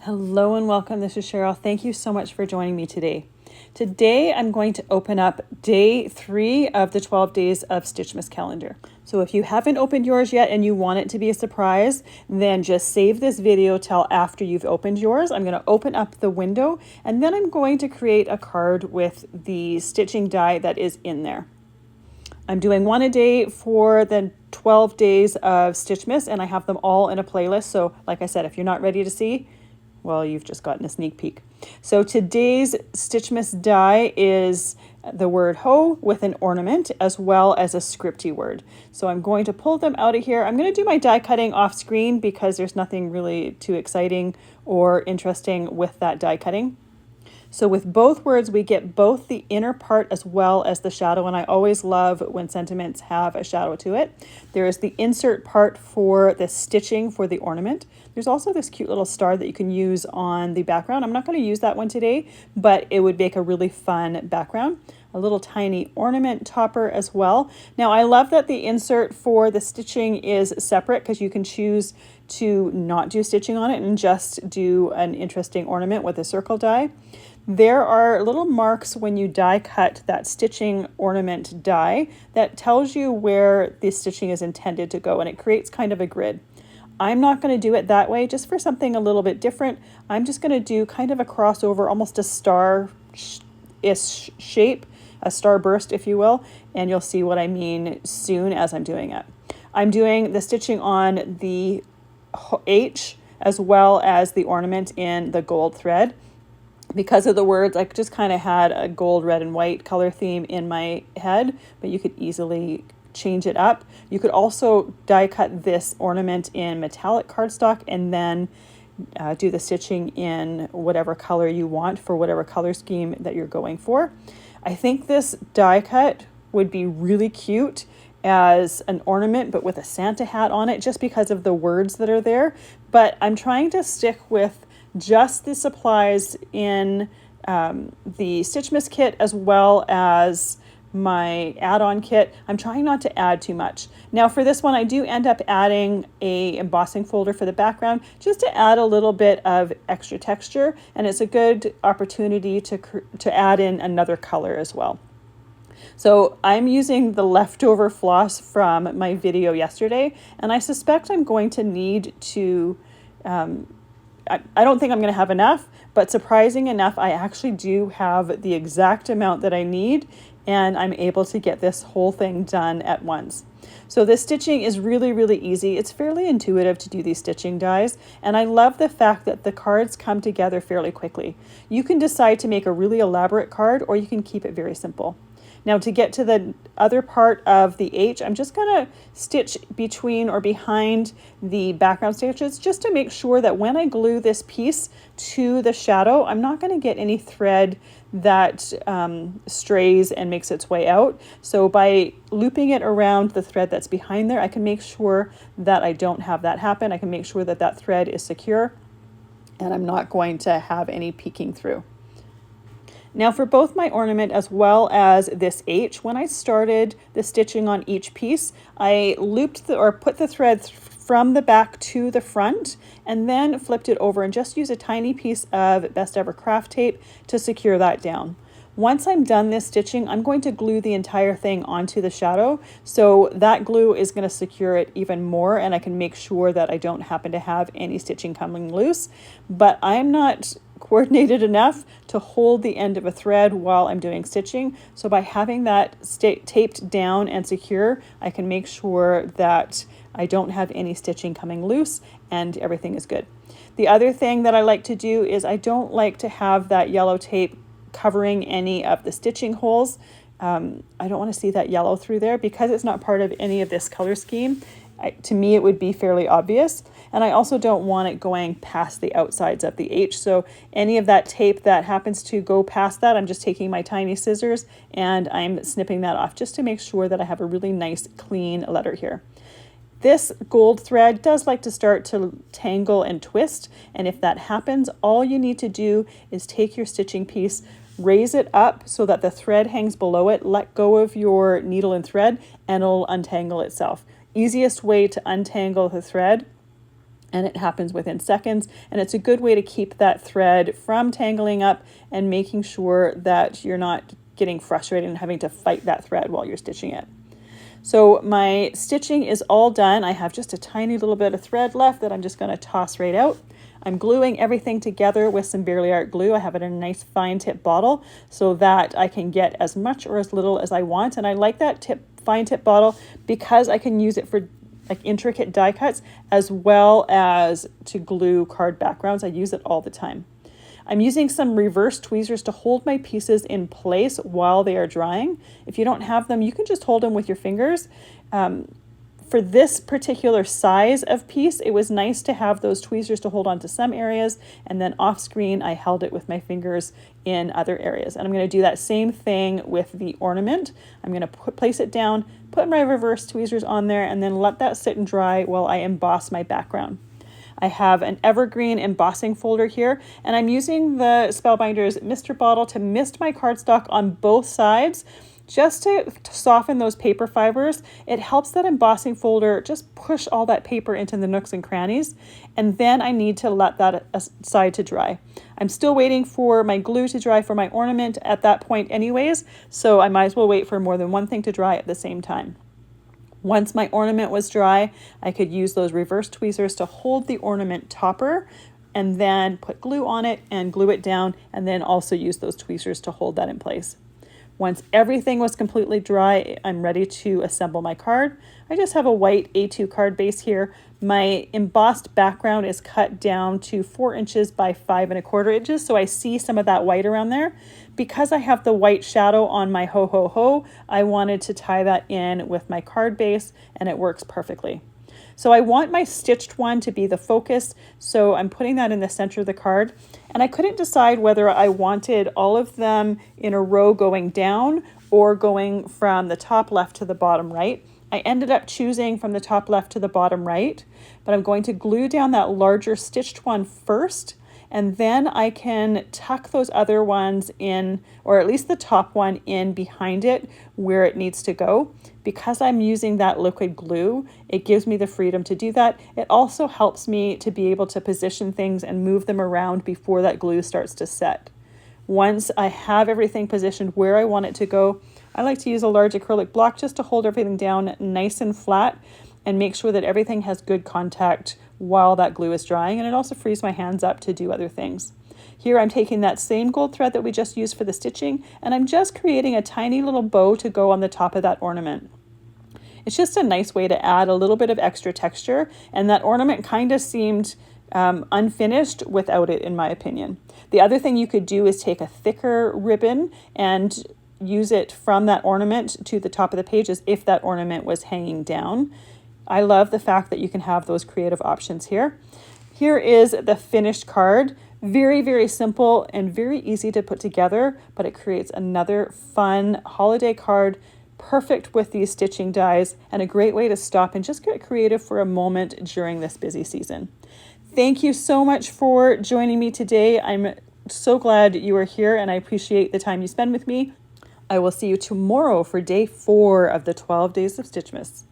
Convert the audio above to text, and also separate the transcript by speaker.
Speaker 1: Hello and welcome. This is Cheryl. Thank you so much for joining me today. Today I'm going to open up day 3 of the 12 days of Stitchmas Calendar. So if you haven't opened yours yet and you want it to be a surprise, then just save this video till after you've opened yours. I'm going to open up the window and then I'm going to create a card with the stitching die that is in there. I'm doing one a day for the 12 days of Stitchmas and I have them all in a playlist. So like I said, if you're not ready to see, well, you've just gotten a sneak peek. So today's Stitchmas die is the word hoe with an ornament as well as a scripty word. So I'm going to pull them out of here. I'm going to do my die cutting off screen because there's nothing really too exciting or interesting with that die cutting. So with both words, we get both the inner part as well as the shadow, and I always love when sentiments have a shadow to it. There is the insert part for the stitching for the ornament. There's also this cute little star that you can use on the background. I'm not going to use that one today, but it would make a really fun background. A little tiny ornament topper as well. Now I love that the insert for the stitching is separate because you can choose to not do stitching on it and just do an interesting ornament with a circle die. There are little marks when you die cut that stitching ornament die that tells you where the stitching is intended to go, and it creates kind of a grid. I'm not going to do it that way, just for something a little bit different. I'm just going to do kind of a crossover, almost a star-ish shape, a starburst if you will, and you'll see what I mean soon as I'm doing it. I'm doing the stitching on the H as well as the ornament in the gold thread. Because of the words, I just kind of had a gold, red, and white color theme in my head, but you could easily change it up. You could also die cut this ornament in metallic cardstock and then do the stitching in whatever color you want for whatever color scheme that you're going for. I think this die cut would be really cute as an ornament, but with a Santa hat on it, just because of the words that are there. But I'm trying to stick with just the supplies in the Stitchmas kit as well as my add-on kit. I'm trying not to add too much. Now for this one, I do end up adding a embossing folder for the background just to add a little bit of extra texture, and it's a good opportunity to add in another color as well. So I'm using the leftover floss from my video yesterday, and I suspect I'm going to need to I don't think I'm going to have enough, but surprising enough, I actually do have the exact amount that I need, and I'm able to get this whole thing done at once. So this stitching is really, really easy. It's fairly intuitive to do these stitching dies, and I love the fact that the cards come together fairly quickly. You can decide to make a really elaborate card, or you can keep it very simple. Now to get to the other part of the H, I'm just going to stitch between or behind the background stitches just to make sure that when I glue this piece to the shadow, I'm not going to get any thread that strays and makes its way out. So by looping it around the thread that's behind there, I can make sure that I don't have that happen. I can make sure that that thread is secure and I'm not going to have any peeking through. Now for both my ornament as well as this H, when I started the stitching on each piece, I looped put the thread from the back to the front and then flipped it over and just used a tiny piece of Best Ever Craft tape to secure that down. Once I'm done this stitching, I'm going to glue the entire thing onto the shadow. So that glue is going to secure it even more, and I can make sure that I don't happen to have any stitching coming loose. But I'm not coordinated enough to hold the end of a thread while I'm doing stitching. So by having that taped down and secure, I can make sure that I don't have any stitching coming loose and everything is good. The other thing that I like to do is I don't like to have that yellow tape covering any of the stitching holes. I don't want to see that yellow through there because it's not part of any of this color scheme. To me, it would be fairly obvious. And I also don't want it going past the outsides of the H. So any of that tape that happens to go past that, I'm just taking my tiny scissors and I'm snipping that off just to make sure that I have a really nice clean letter here. This gold thread does like to start to tangle and twist, and if that happens, all you need to do is take your stitching piece, raise it up so that the thread hangs below it, let go of your needle and thread, and it'll untangle itself. Easiest way to untangle the thread and it happens within seconds. And it's a good way to keep that thread from tangling up and making sure that you're not getting frustrated and having to fight that thread while you're stitching it. So my stitching is all done. I have just a tiny little bit of thread left that I'm just going to toss right out. I'm gluing everything together with some Barely Art glue. I have it in a nice fine tip bottle so that I can get as much or as little as I want. And I like that fine tip bottle because I can use it for like intricate die cuts as well as to glue card backgrounds. I use it all the time. I'm using some reverse tweezers to hold my pieces in place while they are drying. If you don't have them, you can just hold them with your fingers. For this particular size of piece, it was nice to have those tweezers to hold on to some areas, and then off screen, I held it with my fingers in other areas. And I'm going to do that same thing with the ornament. I'm going to place it down, put my reverse tweezers on there, and then let that sit and dry while I emboss my background. I have an evergreen embossing folder here, and I'm using the Spellbinders mister bottle to mist my cardstock on both sides just to soften those paper fibers. It helps that embossing folder just push all that paper into the nooks and crannies, and then I need to let that aside to dry. I'm still waiting for my glue to dry for my ornament at that point anyways, so I might as well wait for more than one thing to dry at the same time. Once my ornament was dry, I could use those reverse tweezers to hold the ornament topper and then put glue on it and glue it down, and then also use those tweezers to hold that in place. Once everything was completely dry, I'm ready to assemble my card. I just have a white A2 card base here. My embossed background is cut down to 4 inches by 5 1/4 inches, so I see some of that white around there. Because I have the white shadow on my ho ho ho, I wanted to tie that in with my card base, and it works perfectly. So I want my stitched one to be the focus, so I'm putting that in the center of the card. And I couldn't decide whether I wanted all of them in a row going down or going from the top left to the bottom right. I ended up choosing from the top left to the bottom right, but I'm going to glue down that larger stitched one first, and then I can tuck those other ones in, or at least the top one in behind it where it needs to go. Because I'm using that liquid glue, it gives me the freedom to do that. It also helps me to be able to position things and move them around before that glue starts to set. Once I have everything positioned where I want it to go, I like to use a large acrylic block just to hold everything down nice and flat and make sure that everything has good contact while that glue is drying, and it also frees my hands up to do other things. Here I'm taking that same gold thread that we just used for the stitching, and I'm just creating a tiny little bow to go on the top of that ornament. It's just a nice way to add a little bit of extra texture, and that ornament kind of seemed unfinished without it, in my opinion. The other thing you could do is take a thicker ribbon and use it from that ornament to the top of the pages if that ornament was hanging down. I love the fact that you can have those creative options here. Here is the finished card. Very, very simple and very easy to put together, but it creates another fun holiday card, perfect with these stitching dies, and a great way to stop and just get creative for a moment during this busy season. Thank you so much for joining me today. I'm so glad you are here, and I appreciate the time you spend with me. I will see you tomorrow for day 4 of the 12 Days of Stitchmas.